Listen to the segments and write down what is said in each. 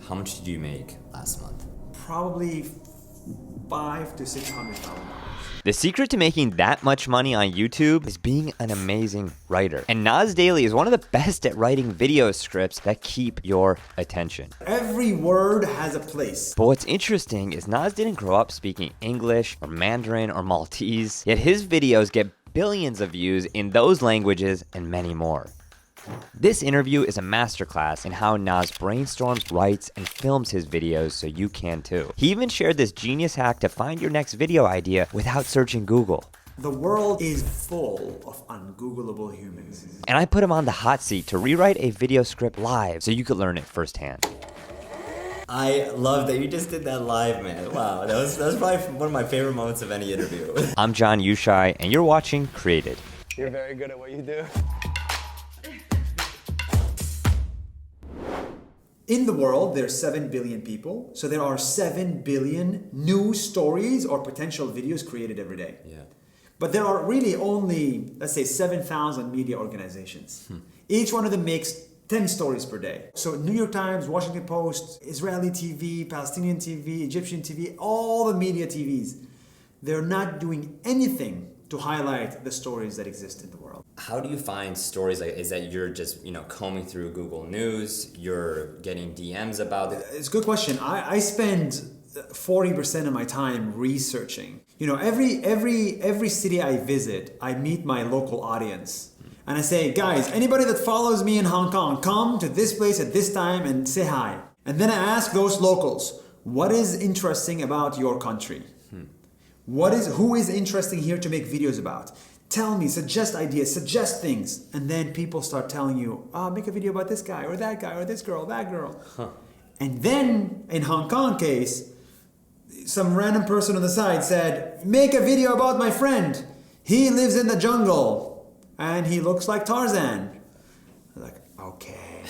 How much did you make last month? Probably $500,000 to $600,000. The secret to making that much money on YouTube is being an amazing writer. And Nas Daily is one of the best at writing video scripts that keep your attention. Every word has a place. But what's interesting is Nas didn't grow up speaking English or Mandarin or Maltese, yet his videos get billions of views in those languages and many more. This interview is a masterclass in how Nas brainstorms, writes, and films his videos so you can too. He even shared this genius hack to find your next video idea without searching Google. The world is full of ungoogleable humans. And I put him on the hot seat to rewrite a video script live so you could learn it firsthand. I love that you just did that live, man. Wow, that was probably one of my favorite moments of any interview. I'm Youshaei, and you're watching Created. You're very good at what you do. In the world, there's 7 billion people, so there are 7 billion new stories or potential videos created every day. Yeah. But there are really only, let's say, 7,000 media organizations. Each one of them makes 10 stories per day. So New York Times, Washington Post, Israeli TV, Palestinian TV, Egyptian TV, all the media TVs, they're not doing anything to highlight the stories that exist in the world. How do you find stories? Like, is that you're just, combing through Google News, you're getting DMs about it? It's a good question. I spend 40% of my time researching. Every city I visit, I meet my local audience. And I say, guys, anybody that follows me in Hong Kong, come to this place at this time and say hi. And then I ask those locals, what is interesting about your country? Who is interesting here to make videos about? Tell me, suggest ideas, suggest things. And then people start telling you, make a video about this guy or this girl, that girl. And then in Hong Kong case, some random person on the side said, make a video about my friend. He lives in the jungle and he looks like Tarzan. I was like, okay,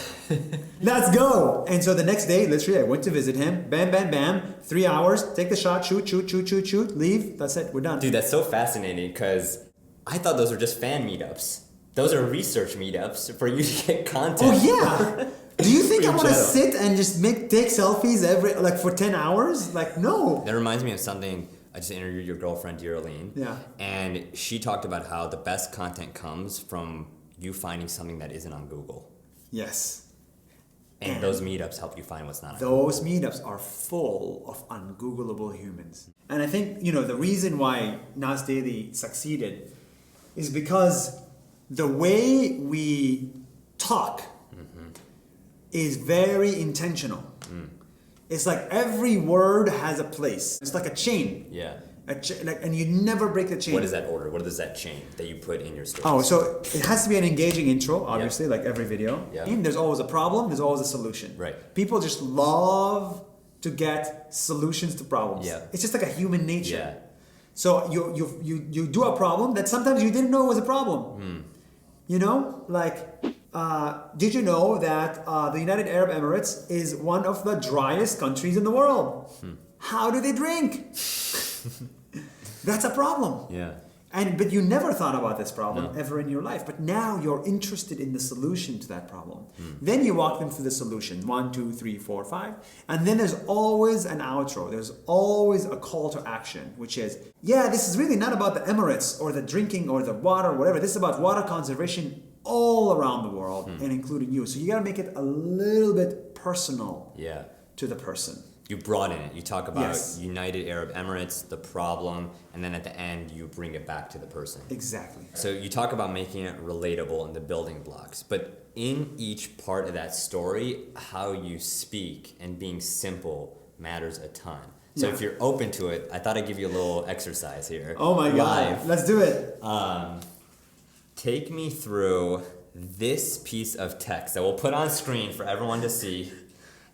let's go. And so the next day, literally, I went to visit him. Bam, bam, bam. 3 hours, take the shot, shoot, leave. That's it, we're done. Dude, that's so fascinating because I thought those were just fan meetups. Those are research meetups for you to get content. Oh yeah. Do you think I want to sit and just take selfies for 10 hours? Like, no. That reminds me of something. I just interviewed your girlfriend, Geraldine. Yeah. And she talked about how the best content comes from you finding something that isn't on Google. Yes. And those meetups help you find what's not on Those Google. meetups are full of ungoogleable humans. And I think, the reason why Nas Daily succeeded is because the way we talk is very intentional. It's like every word has a place. It's like a chain. Yeah. And you never break the chain. What is that order? What is that chain that you put in your story? Oh, so it has to be an engaging intro, obviously, like every video. Yeah. And there's always a problem, there's always a solution. Right. People just love to get solutions to problems. Yeah. It's just like a human nature. Yeah. So you do a problem that sometimes you didn't know was a problem. Did you know that the United Arab Emirates is one of the driest countries in the world? How do they drink? That's a problem. Yeah. But you never thought about this problem ever in your life. But now you're interested in the solution to that problem. Then you walk them through the solution. 1, 2, 3, 4, 5. And then there's always an outro. There's always a call to action, which is, this is really not about the Emirates or the drinking or the water or whatever. This is about water conservation all around the world and including you. So you got to make it a little bit personal to the person. You broaden it. You talk about Yes. United Arab Emirates, the problem, and then at the end you bring it back to the person. Exactly. So you talk about making it relatable and the building blocks, but in each part of that story, how you speak and being simple matters a ton. So if you're open to it, I thought I'd give you a little exercise here. Oh my God. Let's do it. Take me through this piece of text that we'll put on screen for everyone to see.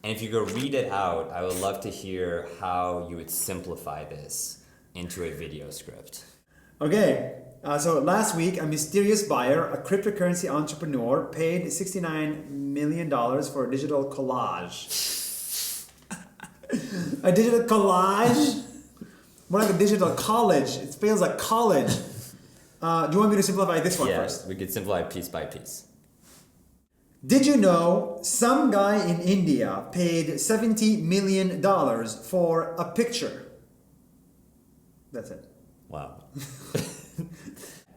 And if you go read it out, I would love to hear how you would simplify this into a video script. Okay, so last week, a mysterious buyer, a cryptocurrency entrepreneur, paid $69 million for a digital collage. A digital collage? More like a digital college. It feels like college. Do you want me to simplify this one first? We could simplify piece by piece. Did you know some guy in India paid $70 million for a picture? That's it. Wow.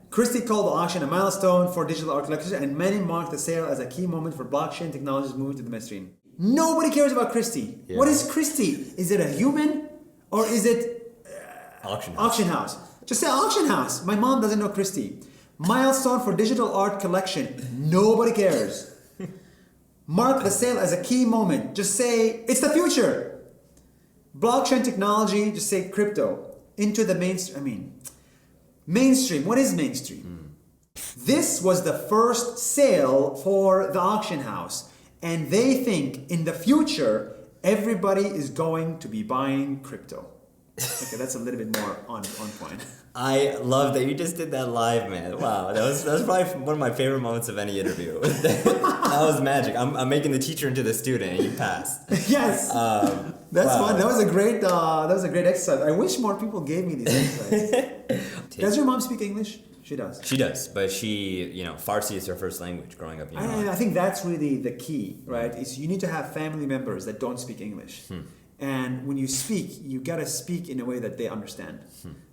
Christie called the auction a milestone for digital art collectors, and many marked the sale as a key moment for blockchain technologies moving to the mainstream. Nobody cares about Christie. Yeah. What is Christie? Is it a human or is it Auction house. auction house? Just say auction house. My mom doesn't know Christie. Milestone for digital art collection. Nobody cares. Mark the sale as a key moment. Just say it's the future. Blockchain technology. Just say crypto into the mainstream. Mainstream. What is mainstream? This was the first sale for the auction house, and they think in the future everybody is going to be buying crypto. Okay, that's a little bit more on point. I love that you just did that live, man. Wow, that was probably one of my favorite moments of any interview. That was magic. I'm making the teacher into the student, and you passed. Yes, that's fun. That was a great exercise. I wish more people gave me these exercises. Does your mom speak English? She does. She does, but Farsi is her first language growing up in Iran. I think that's really the key, right? Is you need to have family members that don't speak English. And when you speak, you gotta speak in a way that they understand,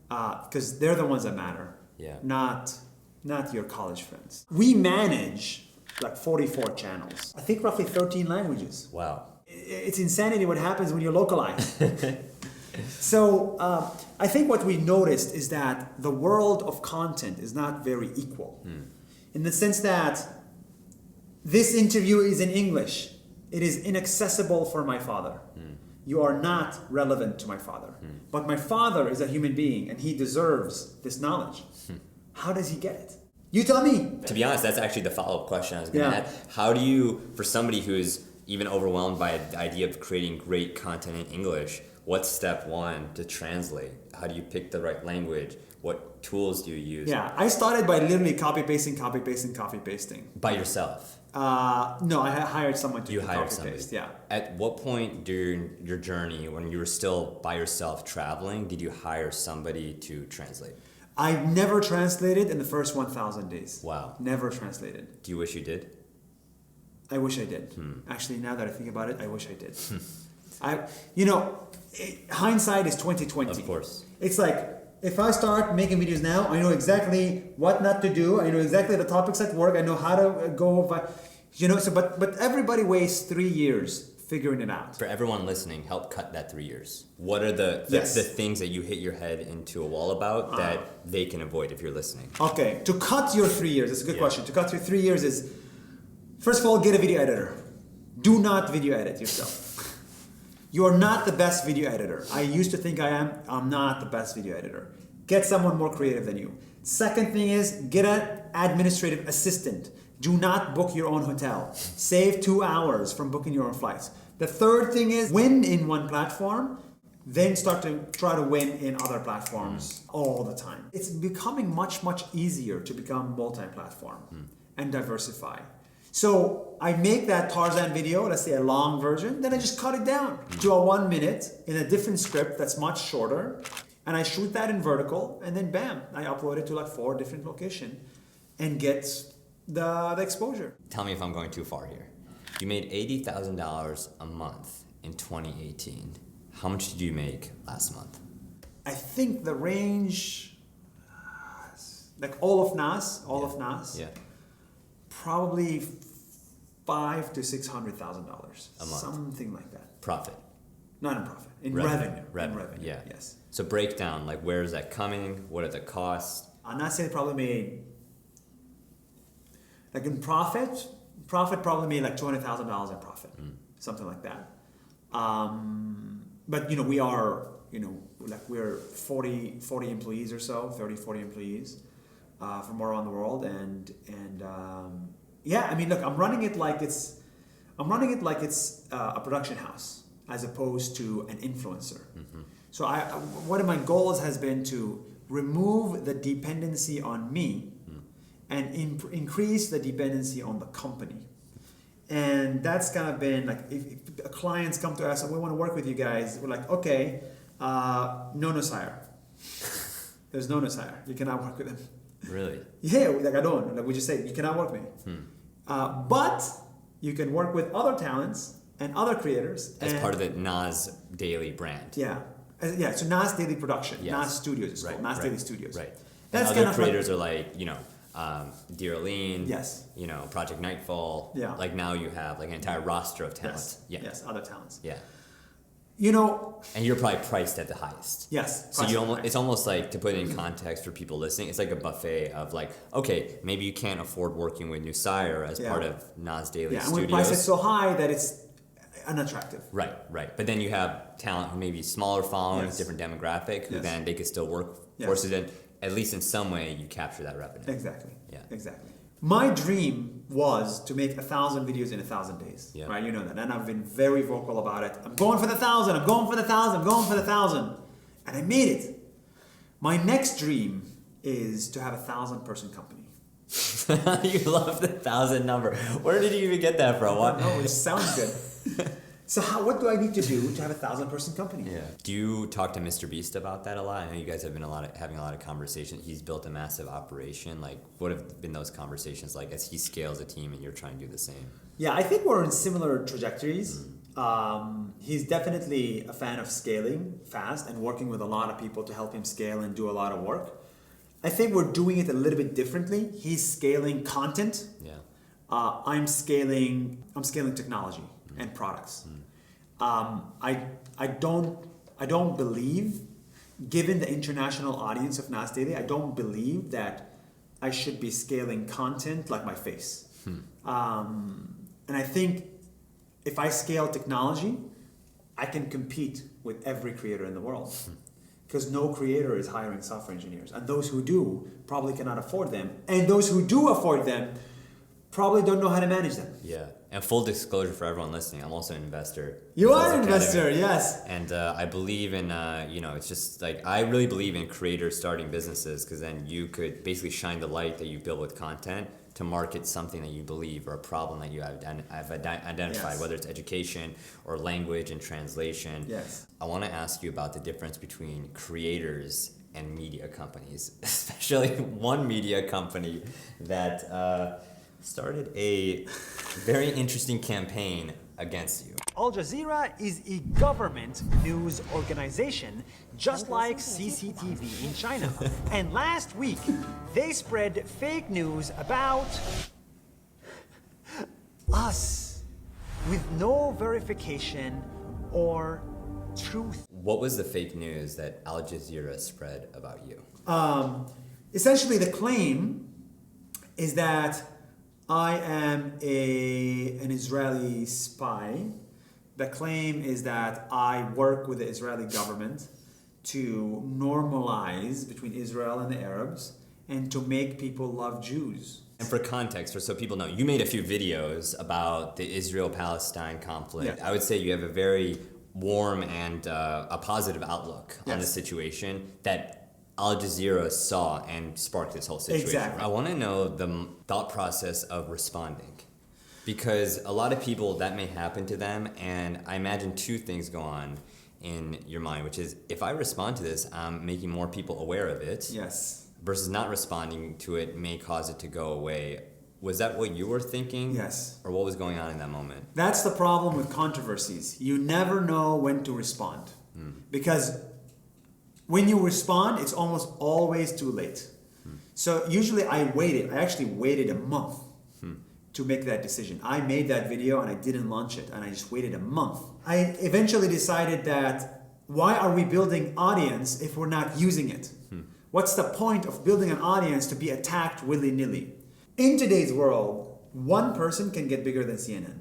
because they're the ones that matter. Yeah. Not your college friends. We manage like 44 channels. I think roughly 13 languages. Wow. It's insanity what happens when you localize. So I think what we noticed is that the world of content is not very equal, in the sense that this interview is in English. It is inaccessible for my father. You are not relevant to my father. But my father is a human being and he deserves this knowledge. How does he get it? You tell me. To be honest, that's actually the follow-up question I was going to add. How do you, for somebody who's even overwhelmed by the idea of creating great content in English, what's step one to translate? How do you pick the right language? What tools do you use? Yeah, I started by literally copy pasting. By yourself? No, I hired someone to copy paste. Yeah. At what point during your journey, when you were still by yourself traveling, did you hire somebody to translate? I never translated in the first 1,000 days. Wow. Never translated. Do you wish you did? I wish I did. Actually, now that I think about it, I wish I did. Hindsight is 20/20. Of course. It's like, if I start making videos now, I know exactly what not to do. I know exactly the topics that work. I know how to go. But everybody wastes 3 years figuring it out. For everyone listening, help cut that 3 years. What are the things that you hit your head into a wall about that they can avoid if you're listening? Okay, to cut your 3 years, that's a good question. To cut your 3 years is, first of all, get a video editor. Do not video edit yourself. You are not the best video editor. I used to think I am. I'm not the best video editor. Get someone more creative than you. Second thing is, get an administrative assistant. Do not book your own hotel. Save 2 hours from booking your own flights. The third thing is, win in one platform, then start to try to win in other platforms all the time. It's becoming much, much easier to become multi-platform and diversify. So I make that Tarzan video, let's say a long version, then I just cut it down to a 1 minute in a different script that's much shorter, and I shoot that in vertical, and then bam, I upload it to like 4 different locations and get the exposure. Tell me if I'm going too far here. You made $80,000 a month in 2018. How much did you make last month? I think the range, like all of Nas, Yeah. probably $500,000 to $600,000 a month, something like that. Profit, not in profit, in revenue. Revenue, yeah. Yes. So break down, like, where is that coming? What are the costs? I'm not saying probably made, like in profit probably made like $200,000 in profit, something like that. But we are, like we're 40 employees or so, 30, 40 employees from around the world, and look, I'm running it like it's a production house as opposed to an influencer. So one of my goals has been to remove the dependency on me and increase the dependency on the company. And that's kind of been like, if clients come to us and we want to work with you guys, we're like, okay, no sire. There's no sire. You cannot work with them. Really? Yeah, like I don't. Like we just say, you cannot work with me. But You can work with other talents and other creators. As part of the Nas Daily brand. Yeah. Yeah, so Nas Daily Production, Yes. Nas Studios is called, Nas Daily Studios. Right. That's and kind other of creators like, are like, Dear Lean, Yes. Project Nightfall. Yeah. Like now you have like an entire roster of talent. Yes, other talents. Yeah. And you're probably priced at the highest. Yes. So it's almost like, to put it in context for people listening, it's like a buffet of like, okay, maybe you can't afford working with Youshaei as part of Nas Daily and Studios. we price it so high that it's unattractive. Right. But then you have talent who maybe smaller followings, Yes. different demographic, who Yes. then they could still work Yes. forces in. At least in some way, you capture that revenue. Exactly. Yeah. Exactly. My dream was to make 1,000 videos in 1,000 days. Yeah. Right? You know that. And I've been very vocal about it. I'm going for the 1,000. I'm going for the 1,000. I'm going for the 1,000. And I made it. My next dream is to have a 1,000-person company. You love the 1,000 number. Where did you even get that from? What? No, it sounds good. So what do I need to do to have a 1,000-person company? Yeah. Do you talk to MrBeast about that a lot? I know you guys have been having a lot of conversations. He's built a massive operation. Like, what have been those conversations like as he scales a team and you're trying to do the same? Yeah, I think we're in similar trajectories. He's definitely a fan of scaling fast and working with a lot of people to help him scale and do a lot of work. I think we're doing it a little bit differently. He's scaling content. Yeah. I'm scaling technology and products. I don't believe, given the international audience of Nas Daily, I don't believe that I should be scaling content like my face. And I think if I scale technology, I can compete with every creator in the world. Because no creator is hiring software engineers. And those who do probably cannot afford them. And those who do afford them probably don't know how to manage them. Yeah. And full disclosure for everyone listening, I'm also an investor. You are an investor, yes. And I believe in, it's just like, I really believe in creators starting businesses, because then you could basically shine the light that you build with content to market something that you believe or a problem that you have identified, Yes. whether it's education or language and translation. Yes. I want to ask you about the difference between creators and media companies, especially one media company that started a very interesting campaign against you. Al Jazeera is a government news organization, just like CCTV in China. And last week, they spread fake news about us with no verification or truth. What was the fake news that Al Jazeera spread about you? Essentially, the claim is that I am an Israeli spy. The claim is that I work with the Israeli government to normalize between Israel and the Arabs and to make people love Jews. And for context, or so people know, you made a few videos about the Israel-Palestine conflict. Yeah. I would say you have a very warm and a positive outlook on the Yes. situation that Al Jazeera saw and sparked this whole situation. Exactly. I want to know the thought process of responding, because a lot of people that may happen to them, and I imagine two things go on in your mind, which is, if I respond to this, I'm making more people aware of it. Yes. Versus not responding to it may cause it to go away. Was that what you were thinking? Yes. Or what was going on in that moment? That's the problem with controversies. You never know when to respond. Because when you respond, it's almost always too late. So usually I actually waited a month to make that decision. I made that video and I didn't launch it, and I just waited a month. I eventually decided that, why are we building audience if we're not using it? What's the point of building an audience to be attacked willy-nilly? In today's world, one person can get bigger than CNN,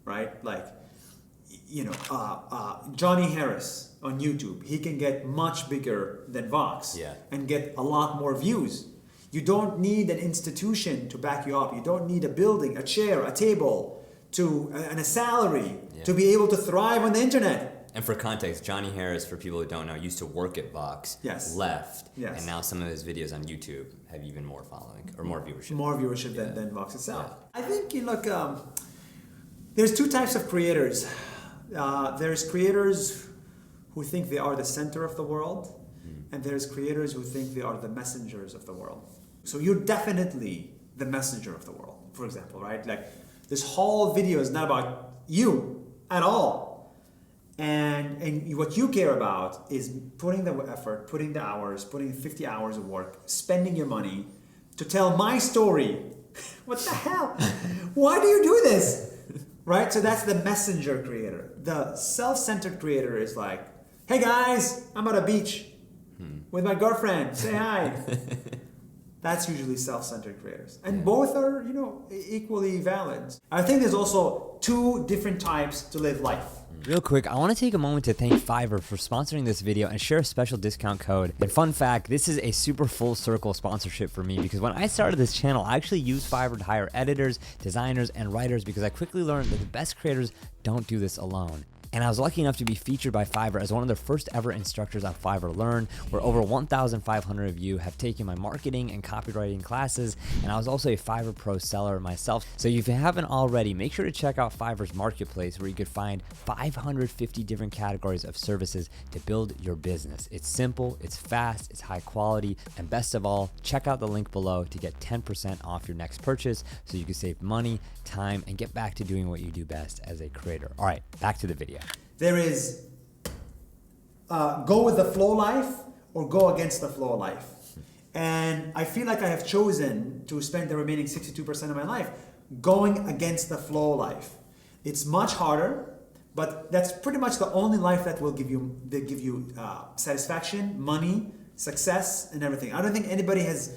right? Like, Johnny Harris on YouTube, he can get much bigger than Vox and get a lot more views. You don't need an institution to back you up. You don't need a building, a chair, a table, and a salary to be able to thrive on the internet. And for context, Johnny Harris, for people who don't know, used to work at Vox, left, and now some of his videos on YouTube have even more following, or more viewership. More viewership than Vox itself. I think, there's two types of creators. There's creators who think they are the center of the world, and there's creators who think they are the messengers of the world. So you're definitely the messenger of the world, for example, right? Like, This whole video is not about you at all. And what you care about is putting the effort, putting the hours, putting 50 hours of work, spending your money to tell my story. What the hell? Why do you do this? Right? So that's the messenger creator. The self-centered creator is like, hey guys, I'm at a beach with my girlfriend. Say hi. That's usually self-centered creators. And both are, equally valid. I think there's also two different types to live life. Real quick, I want to take a moment to thank Fiverr for sponsoring this video and share a special discount code. And fun fact, this is a super full circle sponsorship for me because when I started this channel, I actually used Fiverr to hire editors, designers, and writers because I quickly learned that the best creators don't do this alone. And I was lucky enough to be featured by Fiverr as one of their first ever instructors on Fiverr Learn, where over 1,500 of you have taken my marketing and copywriting classes. And I was also a Fiverr Pro seller myself. So if you haven't already, make sure to check out Fiverr's marketplace where you could find 550 different categories of services to build your business. It's simple, it's fast, it's high quality, and best of all, check out the link below to get 10% off your next purchase so you can save money, time, and get back to doing what you do best as a creator. All right, back to the video. There is go with the flow life or go against the flow life. And I feel like I have chosen to spend the remaining 62% of my life going against the flow life. It's much harder, but that's pretty much the only life that will give you satisfaction, money, success, and everything. I don't think anybody has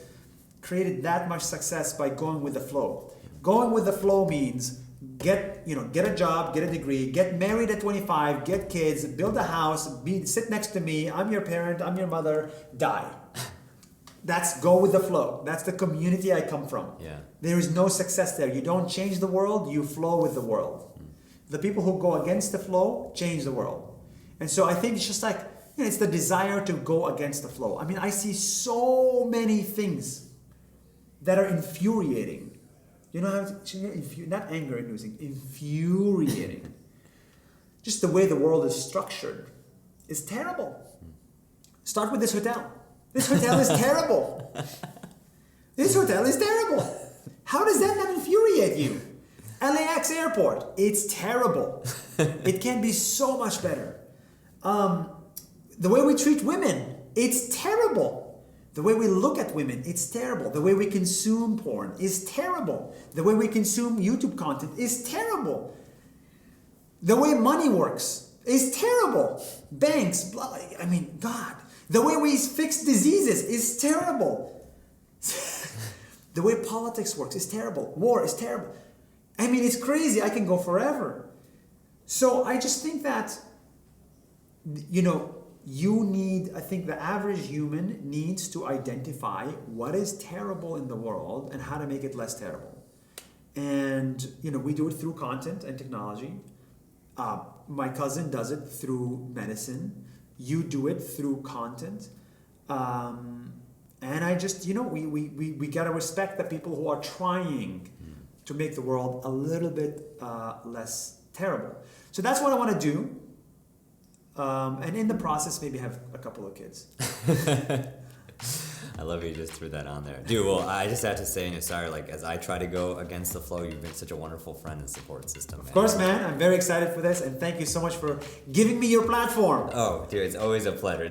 created that much success by going with the flow. Going with the flow means get a job, get a degree, get married at 25, get kids, build a house, sit next to me, I'm your parent, I'm your mother, die. That's go with the flow. That's the community I come from. Yeah. There is no success there. You don't change the world, you flow with the world. The people who go against the flow change the world. And so I think it's just like, it's the desire to go against the flow. I mean, I see so many things that are infuriating. You know how not anger inducing, infuriating. Just the way the world is structured is terrible. Start with this hotel. This hotel is terrible. This hotel is terrible. How does that not infuriate you? LAX airport, it's terrible. It can be so much better. The way we treat women, it's terrible. The way we look at women, it's terrible. The way we consume porn is terrible. The way we consume YouTube content is terrible. The way money works is terrible. Banks, blah, I mean, God. The way we fix diseases is terrible. The way politics works is terrible. War is terrible. I mean, it's crazy. I can go forever. So I just think that, I think the average human needs to identify what is terrible in the world and how to make it less terrible. And, we do it through content and technology. My cousin does it through medicine. You do it through content. And I just, we got to respect the people who are trying to make the world a little bit less terrible. So that's what I want to do. And in the process, maybe have a couple of kids. I love you just threw that on there. Dude, well, I just have to say, Youshaei, as I try to go against the flow, you've been such a wonderful friend and support system, man. Of course, man. I'm very excited for this, and thank you so much for giving me your platform. Oh, dude, it's always a pleasure.